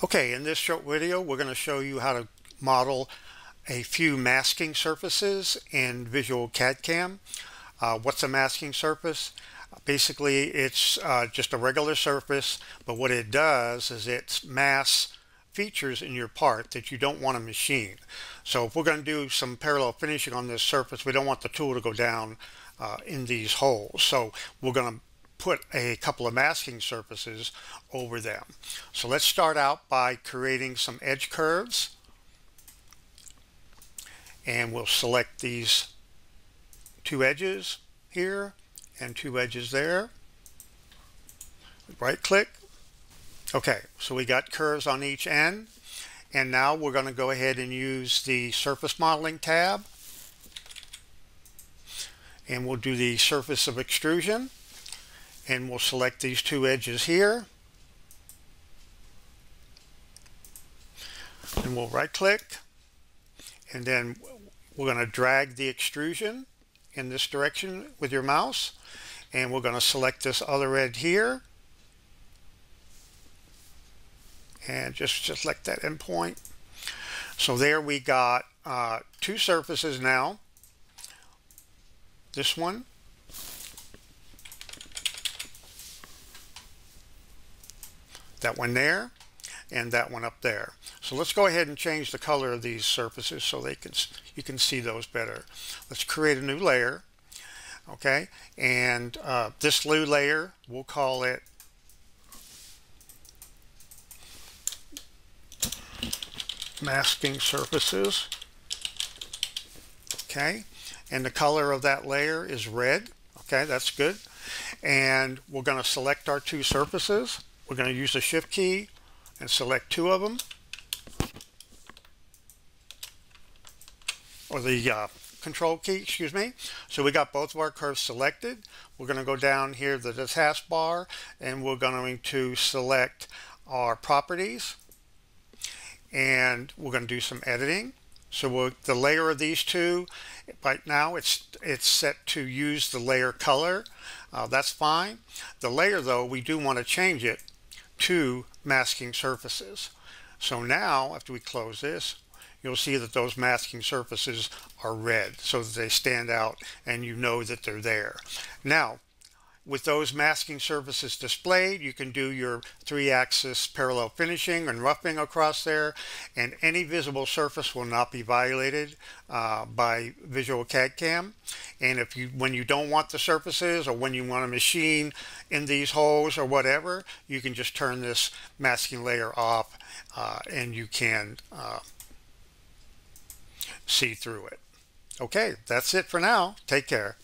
Okay, in this short video, we're going to show you how to model a few masking surfaces in VisualCAD CAM. What's a masking surface? Basically, it's just a regular surface, but what it does is it masks features in your part that you don't want to machine. So if we're going to do some parallel finishing on this surface, we don't want the tool to go down in these holes. So we're going to put a couple of masking surfaces over them. So let's start out by creating some edge curves, and we'll select these two edges here and two edges there. Right click. Okay, so we got curves on each end, and now we're going to go ahead and use the surface modeling tab, and we'll do the surface of extrusion. And we'll select these two edges here, and we'll right click, and then we're going to drag the extrusion in this direction with your mouse, and we're going to select this other edge here and just select that endpoint. So there we got two surfaces now, this one that one there, and that one up there. So let's go ahead and change the color of these surfaces so you can see those better. Let's create a new layer, okay? And this new layer, we'll call it masking surfaces, okay? And the color of that layer is red, okay? That's good. And we're going to select our two surfaces. We're going to use the Shift key and select two of them, or the Control key, excuse me. So we got both of our curves selected. We're going to go down here to the taskbar, and we're going to select our properties, and we're going to do some editing. So the layer of these two, right now it's set to use the layer color. That's fine. The layer, though, we do want to change it to masking surfaces. So now, after we close this, you'll see that those masking surfaces are red so that they stand out and you know that they're there. Now, with those masking surfaces displayed, you can do your 3-axis parallel finishing and roughing across there, and any visible surface will not be violated by VisualCAD CAM. And when you don't want the surfaces, or when you want to machine in these holes or whatever, you can just turn this masking layer off, and you can see through it. Okay, that's it for now. Take care.